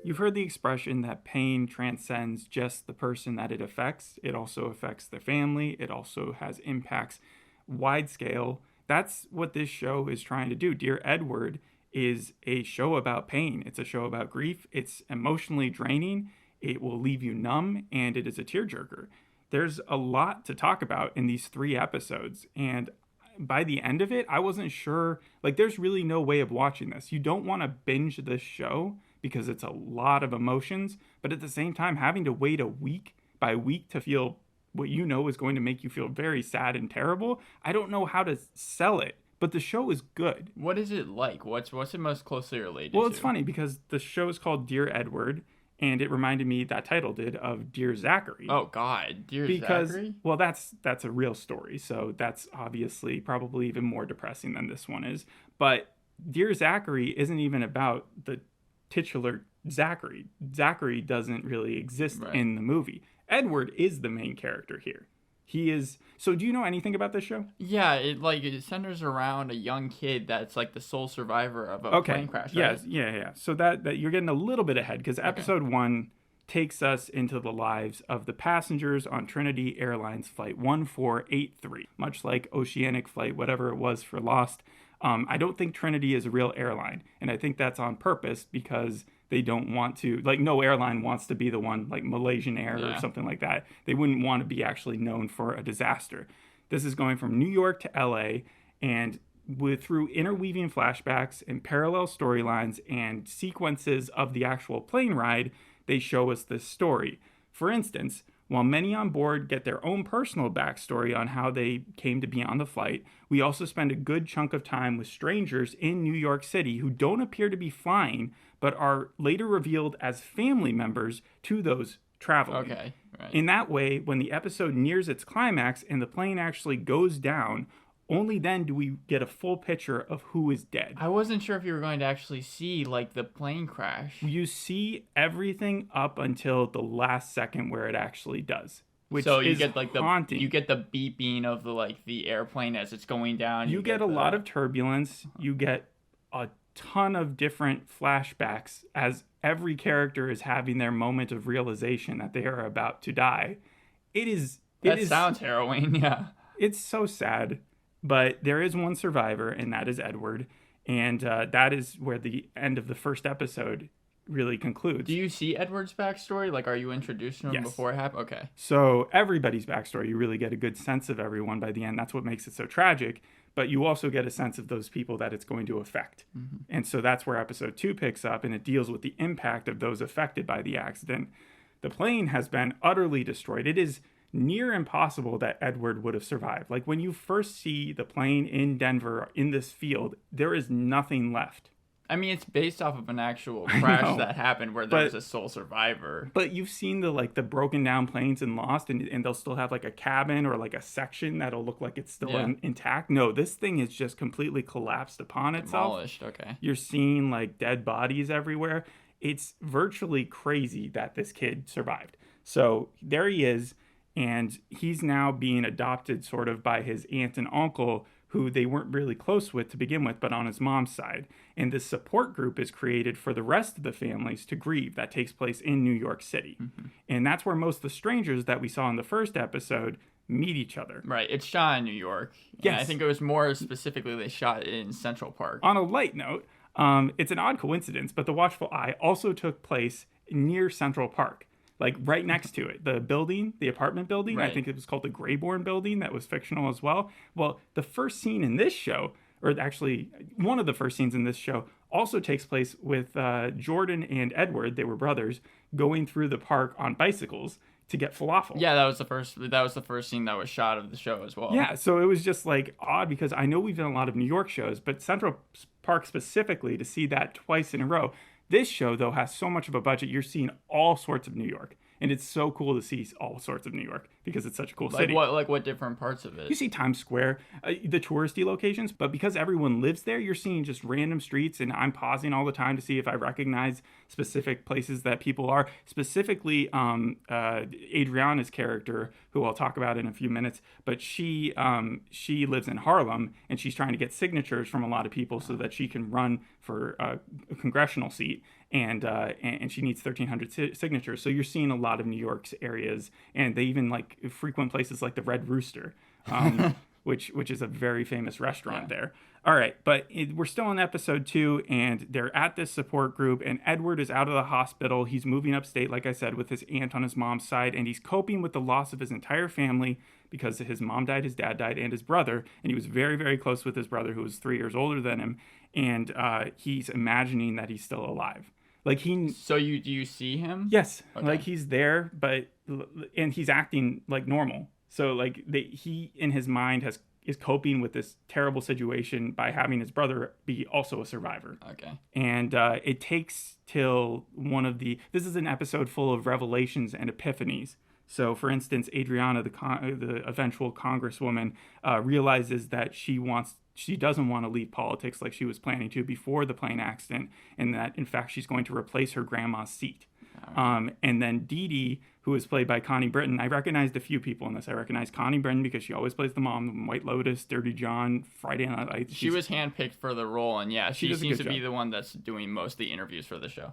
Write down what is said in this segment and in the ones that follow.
You've heard the expression that pain transcends just the person that it affects. It also affects their family. It also has impacts wide scale. That's what this show is trying to do. Dear Edward is a show about pain. It's a show about grief. It's emotionally draining. It will leave you numb, and it is a tearjerker. There's a lot to talk about in these 3 episodes, and by the end of it, I wasn't sure. Like, there's really no way of watching this. You don't want to binge this show because it's a lot of emotions, but at the same time, having to wait a week by week to feel what you know is going to make you feel very sad and terrible, I don't know how to sell it. But the show is good. What is it like? What's it most closely related to? Well, to? It's funny because the show is called Dear Edward, and it reminded me, that title did, of Dear Zachary. Oh, God. Dear Zachary? Well, that's a real story, so that's obviously probably even more depressing than this one is. But Dear Zachary isn't even about the titular Zachary. Zachary doesn't really exist in the movie. Edward is the main character here. He is. So do you know anything about this show? Yeah, it centers around a young kid that's like the sole survivor of a plane crash, right? Yes, yeah. So that you're getting a little bit ahead, because episode 1 takes us into the lives of the passengers on Trinity Airlines Flight 1483, much like Oceanic Flight, whatever it was for Lost. I don't think Trinity is a real airline, and I think that's on purpose because they don't want to, like, no airline wants to be the one, like Malaysian Air or something like that. They wouldn't want to be actually known for a disaster. This is going from New York to LA, and through interweaving flashbacks and parallel storylines and sequences of the actual plane ride, they show us this story. For instance, while many on board get their own personal backstory on how they came to be on the flight, we also spend a good chunk of time with strangers in New York City who don't appear to be flying, but are later revealed as family members to those traveling. Okay, right. In that way, when the episode nears its climax and the plane actually goes down, only then do we get a full picture of who is dead. I wasn't sure if you were going to actually see, like, the plane crash. You see everything up until the last second where it actually does. Which so you is get like haunting. You get the beeping of the airplane as it's going down. You get a lot of turbulence. You get a ton of different flashbacks as every character is having their moment of realization that they are about to die. That sounds harrowing, yeah. It's so sad. But there is one survivor, and that is Edward. And that is where the end of the first episode really concludes. Do you see Edward's backstory? Like, are you introduced to him before it happens? Okay. So everybody's backstory, you really get a good sense of everyone by the end. That's what makes it so tragic. But you also get a sense of those people that it's going to affect. Mm-hmm. And so that's where episode 2 picks up, and it deals with the impact of those affected by the accident. The plane has been utterly destroyed. It is near impossible that Edward would have survived. Like, when you first see the plane in Denver in this field, there is nothing left. I mean, it's based off of an actual crash that happened where there was a sole survivor. But you've seen the broken down planes in Lost, and they'll still have like a cabin or like a section that'll look like it's still intact. No, this thing is just completely collapsed upon itself. Demolished, okay. You're seeing like dead bodies everywhere. It's virtually crazy that this kid survived. So there he is. And he's now being adopted sort of by his aunt and uncle, who they weren't really close with to begin with, but on his mom's side. And this support group is created for the rest of the families to grieve. That takes place in New York City. Mm-hmm. And that's where most of the strangers that we saw in the first episode meet each other. Right. It's shot in New York. Yes. I think it was more specifically they shot it in Central Park. On a light note, it's an odd coincidence, but The Watchful Eye also took place near Central Park. Like right next to it, the building, the apartment building, right. I think it was called the Grayborn building, that was fictional as well. Well, the first scene in this show, or actually one of the first scenes in this show, also takes place with Jordan and Edward, they were brothers, going through the park on bicycles to get falafel. Yeah, that was the first scene that was shot of the show as well. Yeah, so it was just like odd because I know we've done a lot of New York shows, but Central Park specifically, to see that twice in a row. This show, though, has so much of a budget, you're seeing all sorts of New York. And it's so cool to see all sorts of New York. because it's such a cool like city. What different parts of it? You see Times Square, the touristy locations, but because everyone lives there, you're seeing just random streets, and I'm pausing all the time to see if I recognize specific places that people are. Specifically, Adriana's character, who I'll talk about in a few minutes, but she lives in Harlem, and she's trying to get signatures from a lot of people so that she can run for a congressional seat. And she needs 1,300 signatures. So you're seeing a lot of New York's areas, and they even like frequent places like the Red Rooster, which is a very famous restaurant there. All right, but we're still in episode 2, and they're at this support group, and Edward is out of the hospital. He's moving upstate, like I said, with his aunt on his mom's side, and he's coping with the loss of his entire family because his mom died, his dad died, and his brother, and he was very, very close with his brother, who was 3 years older than him, and he's imagining that he's still alive. Like So do you see him? Yes, okay. Like he's there, and he's acting like normal. So like he in his mind is coping with this terrible situation by having his brother be also a survivor. Okay. And it takes till this is an episode full of revelations and epiphanies. So, for instance, Adriana, the eventual congresswoman, realizes that she doesn't want to leave politics like she was planning to before the plane accident, and that, in fact, she's going to replace her grandma's seat. And then Dee Dee, who is played by Connie Britton, I recognized a few people in this. I recognized Connie Britton because she always plays the mom in White Lotus, Dirty John, Friday Night Lights. She was handpicked for the role, and she seems to be the one that's doing most of the interviews for the show.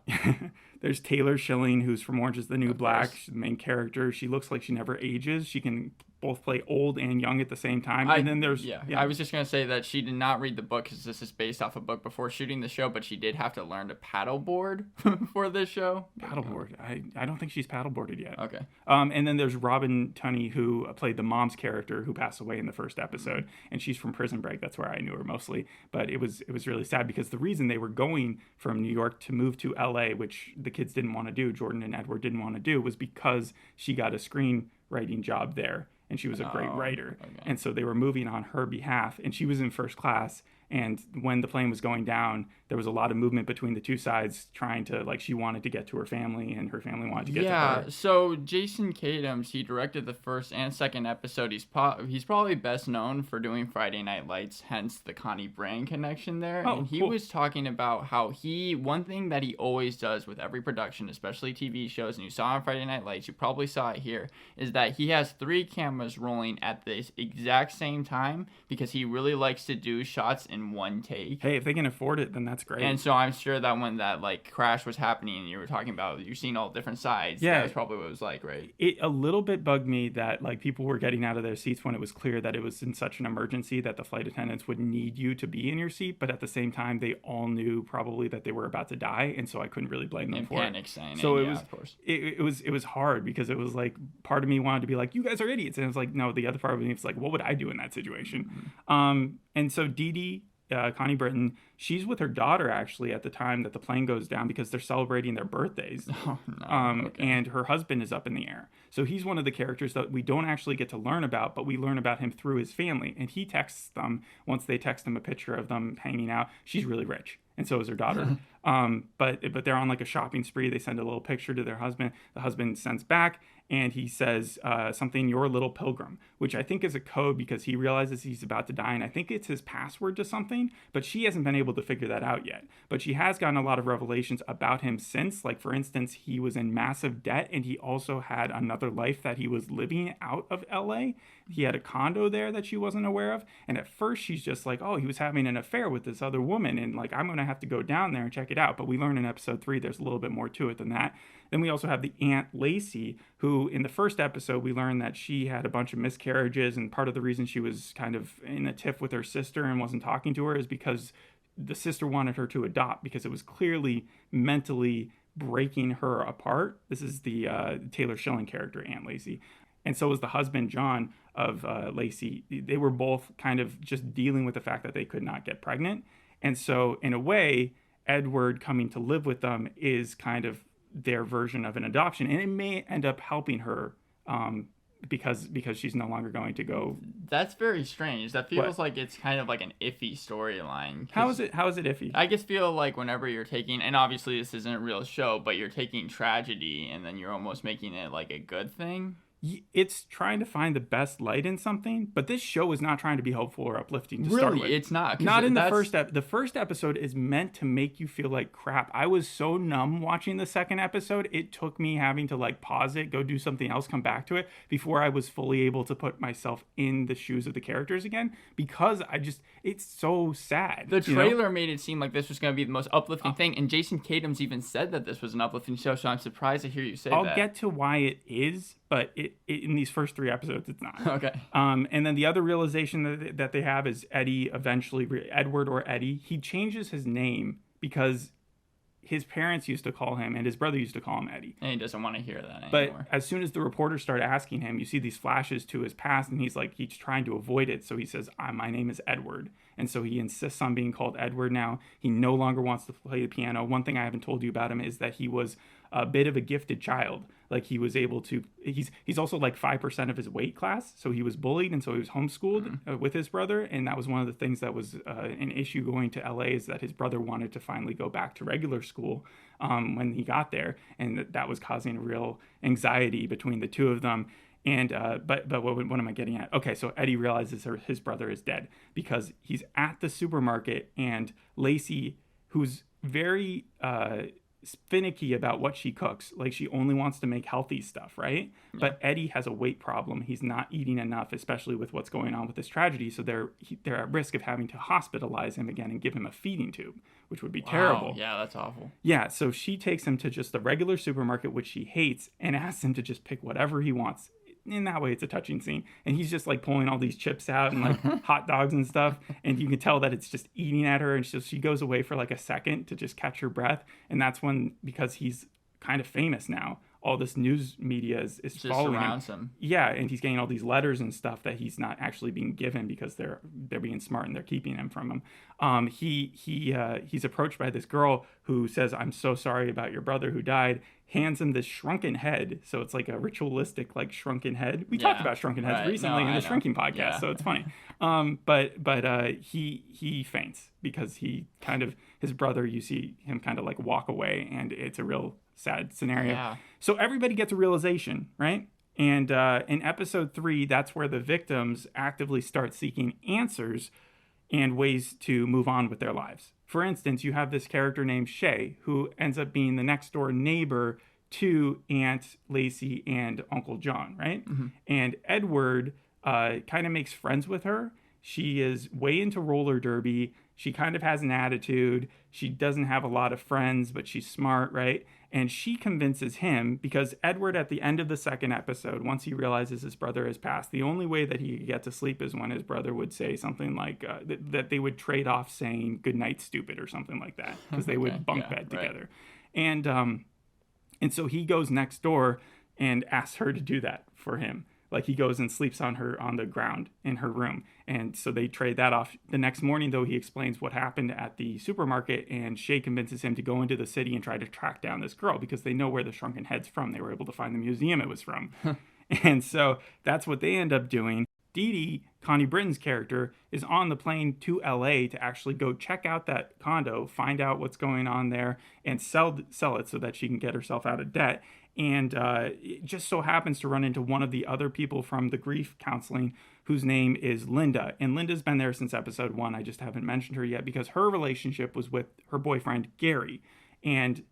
There's Taylor Schilling, who's from Orange is the New Black. She's the main character. She looks like she never ages. She can both play old and young at the same time. And then there's... I was just going to say that she did not read the book because this is based off a book before shooting the show, but she did have to learn to paddleboard for this show. Paddleboard? I don't think she's paddleboarded yet. Okay. And then there's Robin Tunney, who played the mom's character who passed away in the first episode, and she's from Prison Break. That's where I knew her mostly. But it was really sad because the reason they were going from New York to move to L.A., which the kids didn't want to do, Jordan and Edward didn't want to do, was because she got a screenwriting job there. And she was a great writer. Okay. And so they were moving on her behalf. And she was in first class. And when the plane was going down, there was a lot of movement between the two sides trying to, like, she wanted to get to her family and her family wanted to get to her. Yeah, so Jason Katims, he directed the first and second episode. He's probably best known for doing Friday Night Lights, hence the Connie Britton connection there. And he was talking about how one thing that he always does with every production, especially TV shows, and you saw on Friday Night Lights, you probably saw it here, is that he has 3 cameras rolling at the exact same time because he really likes to do shots in one take. Hey, if they can afford it, then that's great. And so I'm sure that when that like crash was happening and you were talking about you're seeing all different sides, that was probably what it was like, right? It a little bit bugged me that like people were getting out of their seats when it was clear that it was in such an emergency that the flight attendants would need you to be in your seat, but at the same time they all knew probably that they were about to die, and so I couldn't really blame them for panic it. Signing, so it yeah, was, of course. It was hard because it was like part of me wanted to be like, you guys are idiots, and it was like, no, the other part of me was like, what would I do in that situation? Mm-hmm. And so Dee Dee, Connie Britton, she's with her daughter actually at the time that the plane goes down because they're celebrating their birthdays. Oh, no. Okay. And her husband is up in the air. So he's one of the characters that we don't actually get to learn about, but we learn about him through his family. And he texts them, once they text him a picture of them hanging out, she's really rich. And so is her daughter. But they're on like a shopping spree. They send a little picture to their husband. The husband sends back, and he says something, "You're a little pilgrim," which I think is a code because he realizes he's about to die. And I think it's his password to something, but she hasn't been able to figure that out yet. But she has gotten a lot of revelations about him since. Like, for instance, he was in massive debt, and he also had another life that he was living out of LA. He had a condo there that she wasn't aware of. And at first she's just like, oh, he was having an affair with this other woman, and like, I'm going to have to go down there and check it out. But we learn in episode 3 there's a little bit more to it than that. Then we also have the Aunt Lacey, who in the first episode we learned that she had a bunch of miscarriages, and part of the reason she was kind of in a tiff with her sister and wasn't talking to her is because the sister wanted her to adopt because it was clearly mentally breaking her apart. This is the Taylor Schilling character, Aunt Lacey. And so was the husband, John, of Lacey. They were both kind of just dealing with the fact that they could not get pregnant. And so, in a way, Edward coming to live with them is kind of their version of an adoption. And it may end up helping her because she's no longer going to go. That's very strange. That feels like it's kind of like an iffy storyline. How is it iffy? I just feel like whenever you're taking, and obviously this isn't a real show, but you're taking tragedy and then you're almost making it like a good thing. it's trying to find the best light in something, but this show is not trying to be hopeful or uplifting to start with. It's not. Not in the first the first episode is meant to make you feel like crap. I was so numb watching the second episode. It took me having to like pause it, go do something else, come back to it before I was fully able to put myself in the shoes of the characters again, because it's so sad. The trailer made it seem like this was going to be the most uplifting thing, and Jason Katims even said that this was an uplifting show, so I'm surprised to hear you say that. I'll get to why it is, but it in these first 3 episodes, it's not. Okay. And then the other realization that they have is Edward or Eddie, he changes his name because his parents used to call him, and his brother used to call him Eddie. And he doesn't want to hear that anymore. But as soon as the reporters start asking him, you see these flashes to his past, and he's trying to avoid it. So he says, my name is Edward. And so he insists on being called Edward now. He no longer wants to play the piano. One thing I haven't told you about him is that he was a bit of a gifted child. Like he was able to, he's also like 5% of his weight class. So he was bullied, and so he was homeschooled with his brother. And that was one of the things that was an issue going to LA, is that his brother wanted to finally go back to regular school when he got there. And that was causing real anxiety between the two of them. And but what am I getting at? Okay, so Eddie realizes his brother is dead because he's at the supermarket, and Lacey, who's very finicky about what she cooks, like she only wants to make healthy stuff, right? Yeah. But Eddie has a weight problem. He's not eating enough, especially with what's going on with this tragedy. So they're at risk of having to hospitalize him again and give him a feeding tube, which would be terrible. Yeah, that's awful. Yeah, so she takes him to just the regular supermarket, which she hates, and asks him to just pick whatever he wants. In that way, it's a touching scene. And he's just like pulling all these chips out and like hot dogs and stuff. And you can tell that it's just eating at her. And she goes away for like a second to just catch her breath. And that's when, because he's kind of famous now, all this news media is following him. Yeah, and he's getting all these letters and stuff that he's not actually being given because they're being smart and they're keeping them from him. He's approached by this girl who says, "I'm so sorry about your brother who died." Hands him this shrunken head, so it's like a rictualistic like shrunken head. We talked about shrunken heads recently in the Shrinking podcast, so it's funny. But he faints because his brother, you see him kind of like walk away, and it's a real sad scenario. Yeah. So everybody gets a realization, right? And in episode 3, that's where the victims actively start seeking answers and ways to move on with their lives. For instance, you have this character named Shay, who ends up being the next door neighbor to Aunt Lacey and Uncle John, right? Mm-hmm. And Edward kind of makes friends with her. She is way into roller derby. She kind of has an attitude. She doesn't have a lot of friends, but she's smart, right? And she convinces him, because Edward, at the end of the second episode, once he realizes his brother has passed, the only way that he could get to sleep is when his brother would say something like that they would trade off saying "good night, stupid" or something like that, because they would bunk bed together. Right. And so he goes next door and asks her to do that for him. Like he goes and sleeps on the ground in her room. And so they trade that off. The next morning, though, he explains what happened at the supermarket, and Shay convinces him to go into the city and try to track down this girl because they know where the shrunken head's from. They were able to find the museum it was from. And so that's what they end up doing. Dee Dee, Connie Britton's character, is on the plane to LA to actually go check out that condo, find out what's going on there, and sell it so that she can get herself out of debt. And it just so happens to run into one of the other people from the grief counseling, whose name is Linda. And Linda's been there since episode 1. I just haven't mentioned her yet because her relationship was with her boyfriend, Gary. And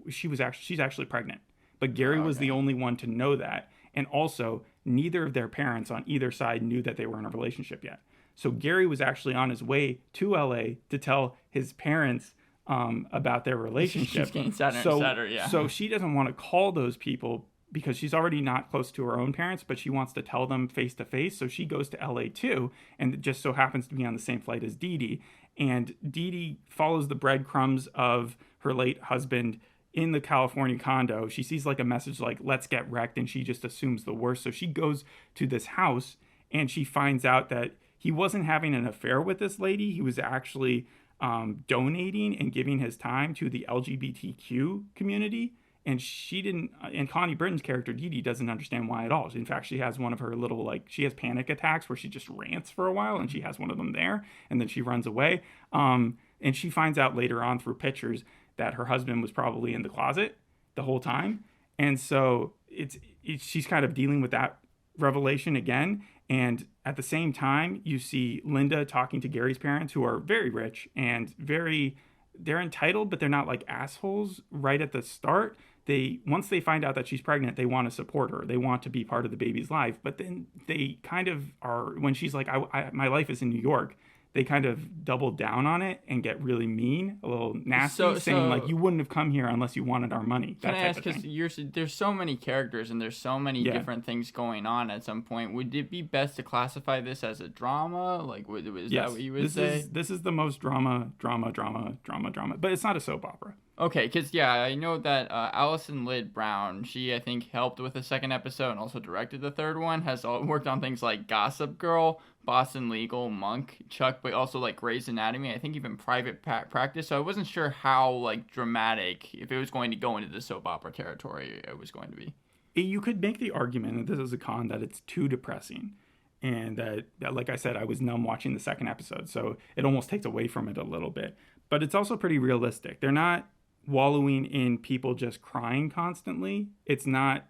she's actually pregnant. But Gary was the only one to know that. And also, neither of their parents on either side knew that they were in a relationship yet. So Gary was actually on his way to LA to tell his parents about their relationship. She's getting sadder and sadder, yeah. So she doesn't want to call those people because she's already not close to her own parents, but she wants to tell them face to face. So she goes to LA too, and it just so happens to be on the same flight as Dee Dee. And Dee Dee follows the breadcrumbs of her late husband in the California condo. She sees like a message like, "let's get wrecked," and she just assumes the worst. So she goes to this house and she finds out that he wasn't having an affair with this lady. He was actually donating and giving his time to the LGBTQ community. And and Connie Britton's character, Dee Dee, doesn't understand why at all. In fact, she has one of her little, she has panic attacks where she just rants for a while, and she has one of them there, and then she runs away. And she finds out later on through pictures that her husband was probably in the closet the whole time. And so she's kind of dealing with that revelation again. And at the same time, you see Linda talking to Gary's parents, who are very rich and they're entitled, but they're not like assholes right at the start. Once they find out that she's pregnant, they want to support her. They want to be part of the baby's life. But then they kind of are, when she's like, my life is in New York, they kind of double down on it and get really mean, a little nasty, saying like, you wouldn't have come here unless you wanted our money. Can I ask, because there's so many characters and there's so many different things going on at some point. Would it be best to classify this as a drama? Like, is that what you would say? This is the most drama, but it's not a soap opera. Okay, because, I know that Allison Lidd Brown, she, I think, helped with the second episode and also directed the third one, has worked on things like Gossip Girl, Boston Legal, Monk, Chuck, but also, like, Grey's Anatomy, I think even Private Practice, so I wasn't sure how, like, dramatic, if it was going to go into the soap opera territory, it was going to be. You could make the argument, and this is a con, that it's too depressing. And that, like I said, I was numb watching the second episode, so it almost takes away from it a little bit. But it's also pretty realistic. They're not wallowing in people just crying constantly. It's not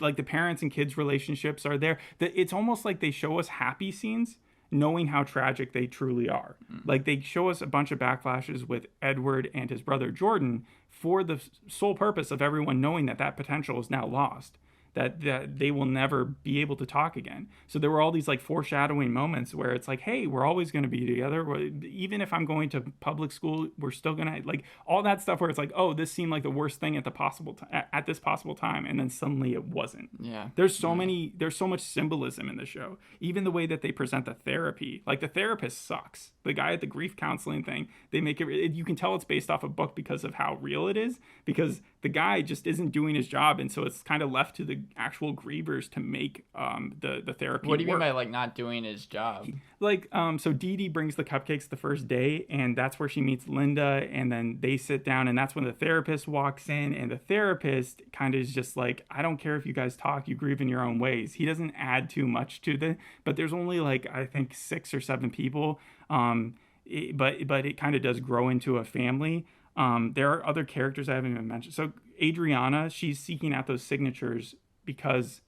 like the parents and kids relationships are there. It's almost like they show us happy scenes knowing how tragic they truly are. Like they show us a bunch of backflashes with Edward and his brother Jordan for the sole purpose of everyone knowing that potential is now lost, that they will never be able to talk again. So there were all these like foreshadowing moments where it's like, hey, we're always going to be together. Even if I'm going to public school, we're still going to, like, all that stuff where it's like, oh, this seemed like the worst thing at this possible time. And then suddenly it wasn't. Yeah. There's so much symbolism in the show. Even the way that they present the therapy, like the therapist sucks. The guy at the grief counseling thing, they make it, you can tell it's based off a book because of how real it is, because the guy just isn't doing his job. And so it's kind of left to the actual grievers to make the therapy What do you work. mean by like not doing his job? So Dee Dee brings the cupcakes the first day, and that's where she meets Linda, and then they sit down, and that's when the therapist walks in, and the therapist kind of is just like, I don't care if you guys talk, you grieve in your own ways. He doesn't add too much to but there's only like, I think 6 or 7 people, but it kind of does grow into a family. There are other characters I haven't even mentioned. So Adriana, she's seeking out those signatures because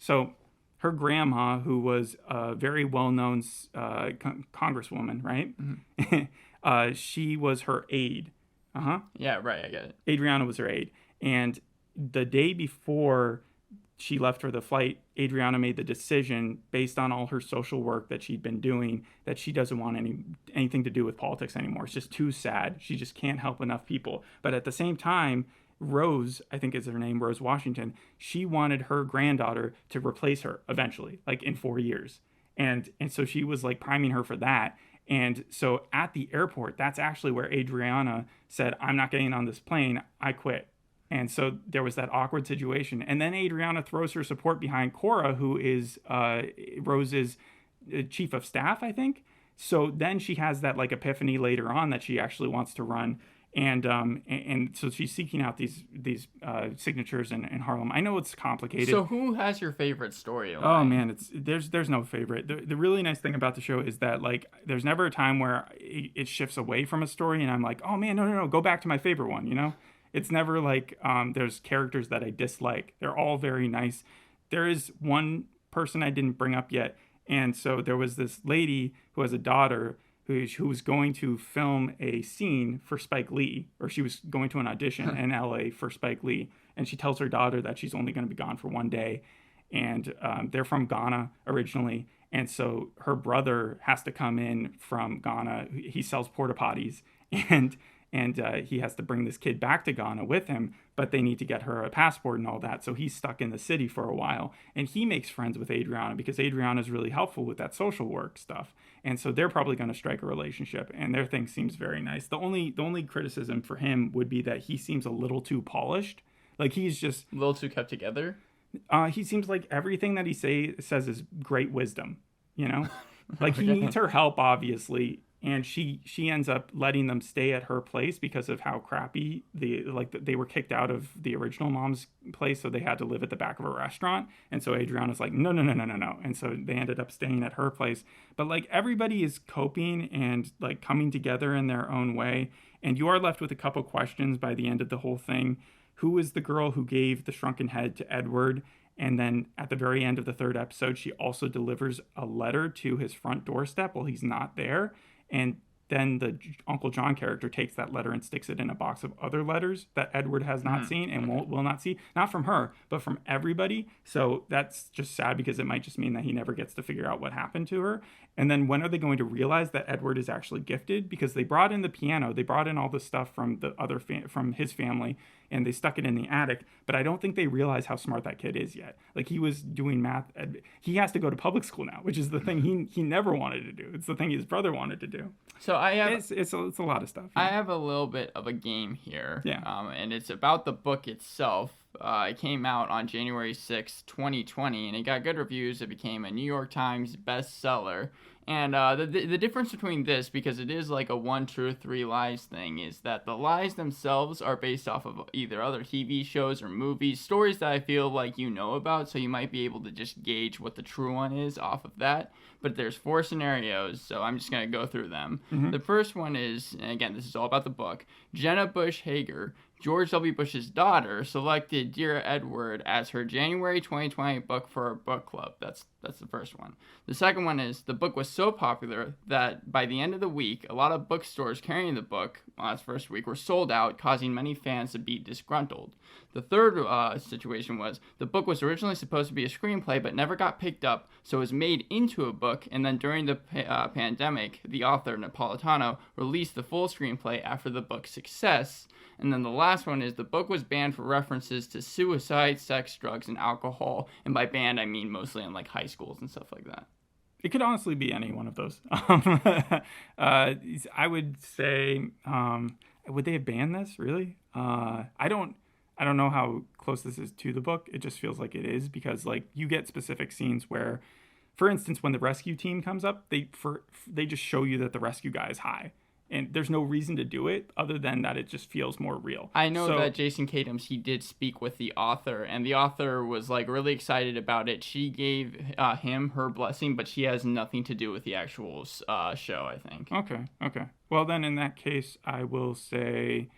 her grandma, who was a very well-known congresswoman, right? Mm-hmm. She was her aide. Yeah, right, I get it. Adriana was her aide. And the day before she left for the flight, Adriana made the decision, based on all her social work that she'd been doing, that she doesn't want anything to do with politics anymore. It's just too sad. She just can't help enough people. But at the same time, Rose, I think is her name, Rose Washington, she wanted her granddaughter to replace her eventually, like in 4 years. And so she was like priming her for that. And so at the airport, that's actually where Adriana said, I'm not getting on this plane, I quit. And so there was that awkward situation. And then Adriana throws her support behind Cora, who is Rose's chief of staff, I think. So then she has that like epiphany later on that she actually wants to run. And so she's seeking out these signatures in Harlem. I know it's complicated. So who has your favorite storyline? Oh man, there's no favorite. The really nice thing about the show is that like there's never a time where it shifts away from a story and I'm like, oh man, no, go back to my favorite one. You know, it's never like there's characters that I dislike. They're all very nice. There is one person I didn't bring up yet, and so there was this lady who has a daughter who was going to film a scene for Spike Lee, or she was going to an audition in LA for Spike Lee. And she tells her daughter that she's only going to be gone for one day. And they're from Ghana originally. And so her brother has to come in from Ghana. He sells porta potties. And he has to bring this kid back to Ghana with him, but they need to get her a passport and all that. So he's stuck in the city for a while. And he makes friends with Adriana because Adriana is really helpful with that social work stuff. And so they're probably going to strike a relationship, and their thing seems very nice. The only criticism for him would be that he seems a little too polished. Like he's just a little too kept together. He seems like everything that he says is great wisdom, you know? Like he needs her help, obviously. And she ends up letting them stay at her place because of how crappy they were kicked out of the original mom's place, so they had to live at the back of a restaurant. And so Adriana's like, no. And so they ended up staying at her place. But like everybody is coping and like coming together in their own way. And you are left with a couple questions by the end of the whole thing. who is the girl who gave the shrunken head to Edward? And then at the very end of the third episode, she also delivers a letter to his front doorstep while he's not there. And then the Uncle John character takes that letter and sticks it in a box of other letters that Edward has not seen and will not see. Not from her, but from everybody. So that's just sad because it might just mean that he never gets to figure out what happened to her. And then when are they going to realize that Edward is actually gifted? Because they brought in the piano, they brought in all the stuff from the other from his family, and they stuck it in the attic. But I don't think they realize how smart that kid is yet. Like, he was doing math. He has to go to public school now, which is the thing he never wanted to do. It's the thing his brother wanted to do. So I have it's a lot of stuff. I have a little bit of a game here. Yeah. And it's about the book itself. It came out on January 6, 2020, and it got good reviews. It became a New York Times bestseller. And the difference between this, because it is like a 1 truth 3 lies thing, is that the lies themselves are based off of either other TV shows or movies, stories that I feel like you know about, so you might be able to just gauge what the true one is off of that. But there's 4 scenarios, so I'm just going to go through them. Mm-hmm. The first one is, and again, this is all about the book, Jenna Bush Hager, George W. Bush's daughter, selected Dear Edward as her January 2020 book for her book club. That's the first one. The second one is, the book was so popular that by the end of the week, a lot of bookstores carrying the book on its first week were sold out, causing many fans to be disgruntled. The third situation was, the book was originally supposed to be a screenplay but never got picked up, so it was made into a book, and then during the pandemic, the author, Napolitano, released the full screenplay after the book's success. And then the last one is, the book was banned for references to suicide, sex, drugs, and alcohol. And by banned, I mean mostly in like high schools and stuff like that. It could honestly be any one of those. I would say, would they have banned this? Really? I don't know how close this is to the book. It just feels like it is, because like you get specific scenes where, for instance, when the rescue team comes up, they just show you that the rescue guy is high. And there's no reason to do it other than that it just feels more real. I know that Jason Katims, he did speak with the author, and the author was like really excited about it. She gave him her blessing, but she has nothing to do with the actual show, I think. Okay. Well, then in that case, I will say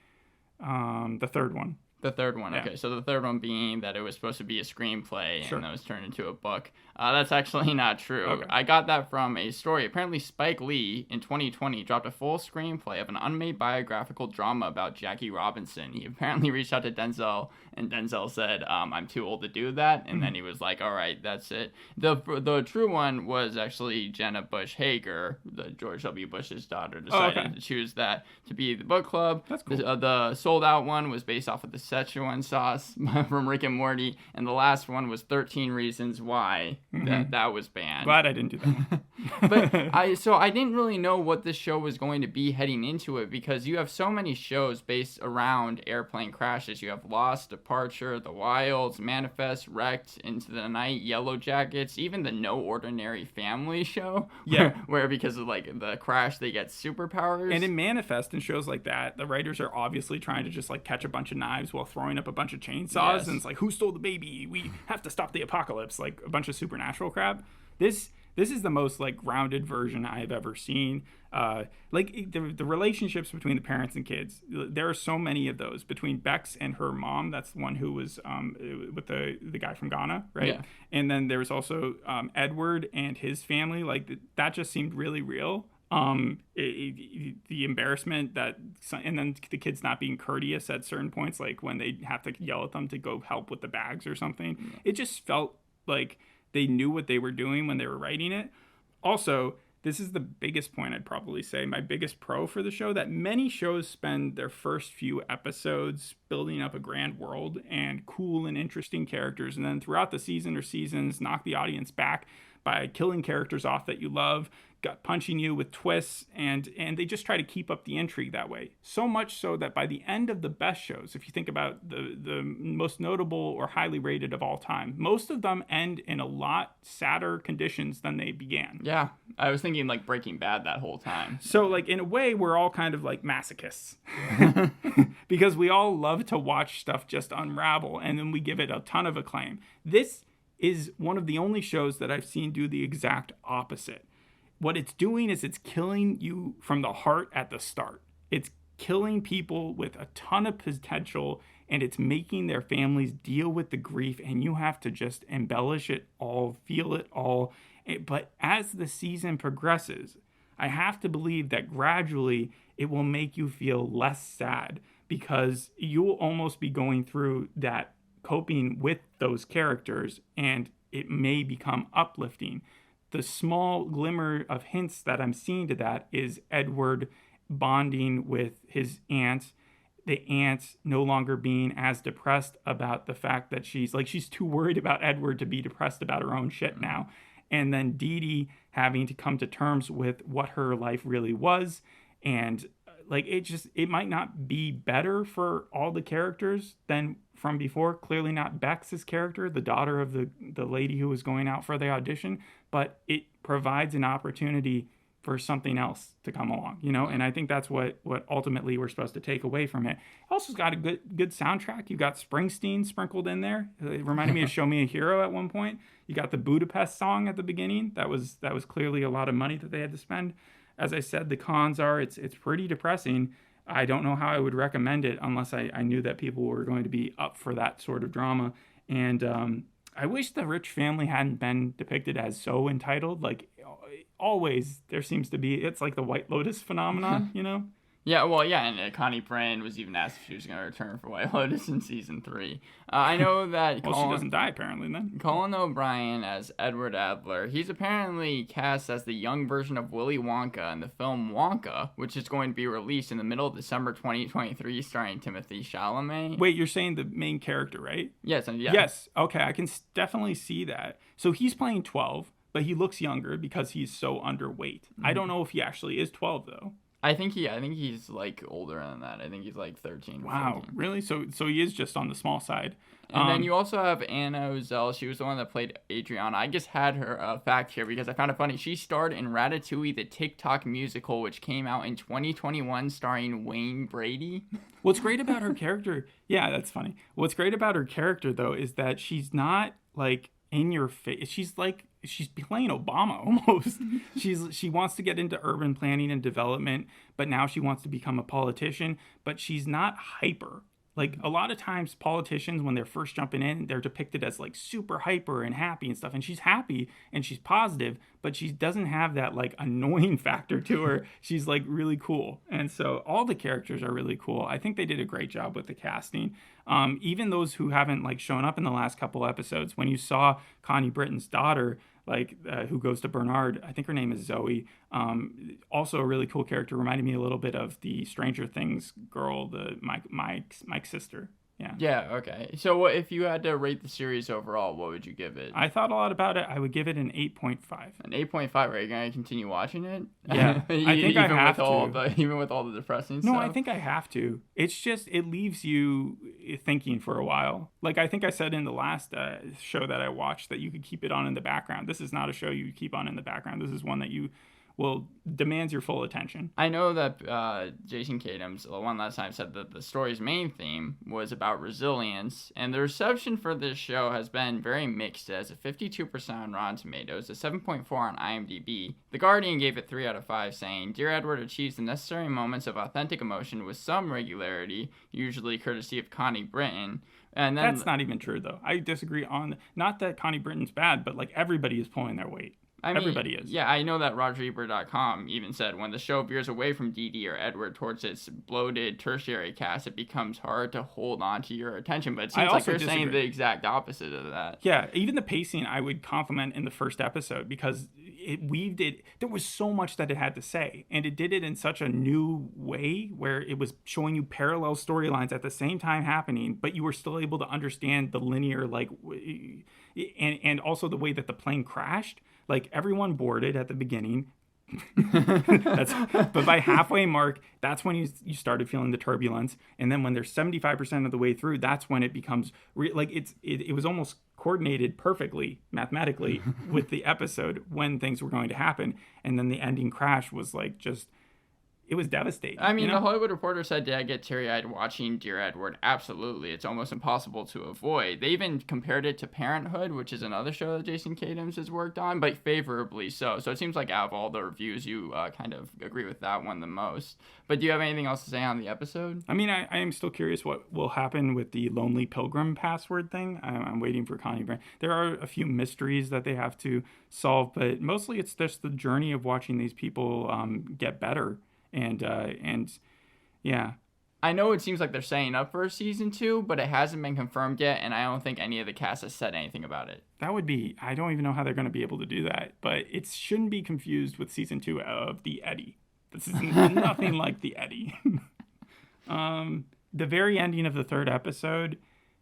the third one. The third one, yeah. Okay. So the third one being that it was supposed to be a screenplay, sure, and that was turned into a book. That's actually not true. Okay. I got that from a story. Apparently, Spike Lee, in 2020, dropped a full screenplay of an unmade biographical drama about Jackie Robinson. He apparently reached out to Denzel, and Denzel said, I'm too old to do that. And then he was like, all right, that's it. The true one was actually Jenna Bush Hager, the George W. Bush's daughter, decided to choose that to be the book club. That's cool. The sold out one was based off of the Szechuan sauce from Rick and Morty. And the last one was 13 Reasons Why. That was banned. Glad I didn't do that one. But I didn't really know what this show was going to be heading into it, because you have so many shows based around airplane crashes. You have Lost, Departure, The Wilds, Manifest, Wrecked, Into the Night, Yellow Jackets, even the No Ordinary Family show. Yeah. Where because of like the crash, they get superpowers. And in Manifest and shows like that, the writers are obviously trying to just like catch a bunch of knives while throwing up a bunch of chainsaws. Yes. And it's like, who stole the baby? We have to stop the apocalypse. Like a bunch of supernatural crap. This is the most like grounded version I've ever seen. Like the relationships between the parents and kids. There are so many of those between Bex and her mom. That's the one who was with the guy from Ghana, right? Yeah. And then there was also Edward and his family. Like that just seemed really real. The embarrassment and then the kids not being courteous at certain points, like when they have to yell at them to go help with the bags or something. Mm-hmm. It just felt like they knew what they were doing when they were writing it. Also, this is the biggest point I'd probably say, my biggest pro for the show, that many shows spend their first few episodes building up a grand world and cool and interesting characters, and then throughout the season or seasons knock the audience back by killing characters off that you love, punching you with twists, and they just try to keep up the intrigue that way. So much so that by the end of the best shows, if you think about the most notable or highly rated of all time, most of them end in a lot sadder conditions than they began. Yeah, I was thinking like Breaking Bad that whole time. So like in a way, we're all kind of like masochists because we all love to watch stuff just unravel, and then we give it a ton of acclaim. This is one of the only shows that I've seen do the exact opposite. What it's doing is it's killing you from the heart at the start. It's killing people with a ton of potential, and it's making their families deal with the grief, and you have to just embellish it all, feel it all. But as the season progresses, I have to believe that gradually it will make you feel less sad, because you'll almost be going through that coping with those characters, and it may become uplifting. The small glimmer of hints that I'm seeing to that is Edward bonding with his aunt, the aunt no longer being as depressed about the fact that she's too worried about Edward to be depressed about her own shit now. And then Dee Dee having to come to terms with what her life really was. And like, it might not be better for all the characters than from before. Clearly not Bex's character, the daughter of the lady who was going out for the audition, but it provides an opportunity for something else to come along, and I think that's what ultimately we're supposed to take away from it. Also, it's got a good soundtrack. You got Springsteen sprinkled in there. It reminded me of Show Me a Hero at one point. You got the Budapest song at the beginning. That was clearly a lot of money that they had to spend. As I said, the cons are it's pretty depressing. I don't know how I would recommend it unless I knew that people were going to be up for that sort of drama. And I wish the rich family hadn't been depicted as so entitled. Like, always there seems to be, it's like the White Lotus phenomenon, Yeah, well, yeah, and Connie Britton was even asked if she was going to return for White Lotus in season 3. I know that well, she doesn't die, apparently, then. Colin O'Brien as Edward Adler. He's apparently cast as the young version of Willy Wonka in the film Wonka, which is going to be released in the middle of December 2023, starring Timothée Chalamet. Wait, you're saying the main character, right? Yes, yeah. Yes, okay, I can definitely see that. So he's playing 12, but he looks younger because he's so underweight. Mm-hmm. I don't know if he actually is 12, though. I think he's like older than that. I think he's like 13. Wow, 14. Really? So he is just on the small side. And then you also have Anna Ozell. She was the one that played Adriana. I just had her fact here because I found it funny. She starred in Ratatouille, the TikTok musical, which came out in 2021, starring Wayne Brady. What's great about her character? Yeah, that's funny. What's great about her character, though, is that she's not like in your face. She's playing Obama almost. She wants to get into urban planning and development, but now she wants to become a politician, but she's not hyper. Like, a lot of times politicians, when they're first jumping in, they're depicted as like super hyper and happy and stuff. And she's happy and she's positive, but she doesn't have that like annoying factor to her. She's like really cool. And so all the characters are really cool. I think they did a great job with the casting. Even those who haven't like shown up in the last couple episodes, when you saw Connie Britton's daughter, who goes to Bernard, I think her name is Zoe. Also a really cool character, reminded me a little bit of the Stranger Things girl, the Mike's sister. Yeah, okay. So if you had to rate the series overall, what would you give it? I thought a lot about it. I would give it an 8.5. An 8.5? Are you going to continue watching it? Yeah, I think I have to. Even with all the depressing stuff? No, I think I have to. It's just, it leaves you thinking for a while. Like, I think I said in the last show that I watched that you could keep it on in the background. This is not a show you keep on in the background. This is one that demands your full attention. I know that Jason Katims, one last time, said that the story's main theme was about resilience, and the reception for this show has been very mixed. It has a 52% on Rotten Tomatoes, a 7.4 on IMDb. The Guardian gave it 3 out of 5, saying, "Dear Edward achieves the necessary moments of authentic emotion with some regularity, usually courtesy of Connie Britton." And then, that's not even true, though. I disagree on, not that Connie Britton's bad, but like everybody is pulling their weight. Everybody is. Yeah, I know that RogerEbert.com even said when the show veers away from Dee Dee or Edward towards its bloated tertiary cast, it becomes hard to hold on to your attention. But it seems like you're saying the exact opposite of that. Yeah, even the pacing I would compliment in the first episode because it weaved it. There was so much that it had to say, and it did it in such a new way where it was showing you parallel storylines at the same time happening, but you were still able to understand the linear, like, and also the way that the plane crashed. Like, everyone boarded at the beginning. But by halfway mark, that's when you started feeling the turbulence. And then when they're 75% of the way through, that's when it becomes it was almost coordinated perfectly mathematically with the episode when things were going to happen. And then the ending crash was like just it was devastating. I mean, the Hollywood Reporter said, did I get teary-eyed watching Dear Edward? Absolutely. It's almost impossible to avoid. They even compared it to Parenthood, which is another show that Jason Katims has worked on, but favorably so. So it seems like out of all the reviews, you kind of agree with that one the most. But do you have anything else to say on the episode? I mean, I am still curious what will happen with the Lonely Pilgrim password thing. I'm waiting for Connie Brand. There are a few mysteries that they have to solve, but mostly it's just the journey of watching these people get better. And yeah. I know it seems like they're setting up for a season 2, but it hasn't been confirmed yet, and I don't think any of the cast has said anything about it. That would be, I don't even know how they're going to be able to do that, but it shouldn't be confused with season 2 of The Eddie. This is nothing like The Eddie. The very ending of the 3rd episode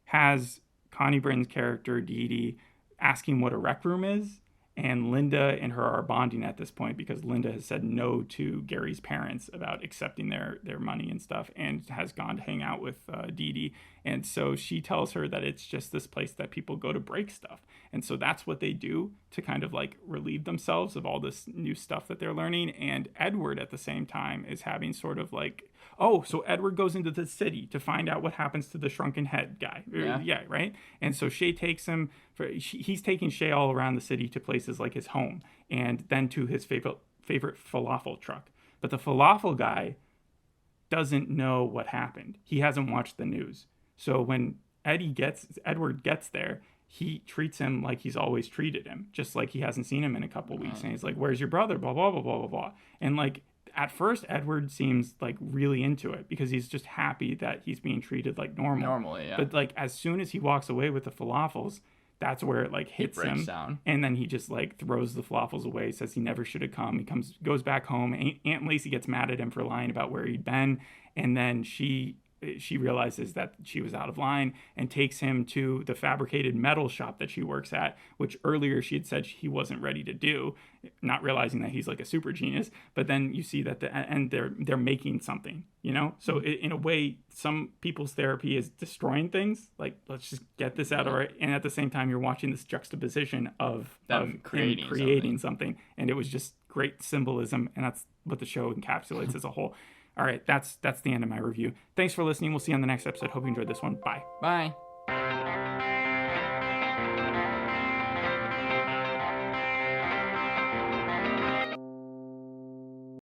has Connie Britton's character, Dee Dee, asking what a rec room is. And Linda and her are bonding at this point because Linda has said no to Gary's parents about accepting their money and stuff, and has gone to hang out with Dee Dee. And so she tells her that it's just this place that people go to break stuff. And so that's what they do to kind of like relieve themselves of all this new stuff that they're learning. And Edward at the same time is having sort of like, oh, so Edward goes into the city to find out what happens to the shrunken head guy. Yeah, right? And so Shay takes him, he's taking Shay all around the city to places like his home and then to his favorite falafel truck. But the falafel guy doesn't know what happened. He hasn't watched the news. So when Edward gets there, he treats him like he's always treated him, just like he hasn't seen him in a couple weeks. And he's like, where's your brother? Blah, blah, blah, blah, blah, blah. And like, at first, Edward seems like really into it because he's just happy that he's being treated like normal. Normally, yeah. But like, as soon as he walks away with the falafels, that's where it like hits him down. And then he just like throws the falafels away, says he never should have come. He goes back home. Aunt Lacey gets mad at him for lying about where he'd been. And then she realizes that she was out of line and takes him to the fabricated metal shop that she works at, which earlier she had said he wasn't ready to do, not realizing that he's like a super genius. But then you see that they're making something, So in a way, some people's therapy is destroying things. Like, let's just get this out of our... And at the same time, you're watching this juxtaposition of creating something. And it was just great symbolism. And that's what the show encapsulates as a whole. All right, that's the end of my review. Thanks for listening. We'll see you on the next episode. Hope you enjoyed this one. Bye. Bye.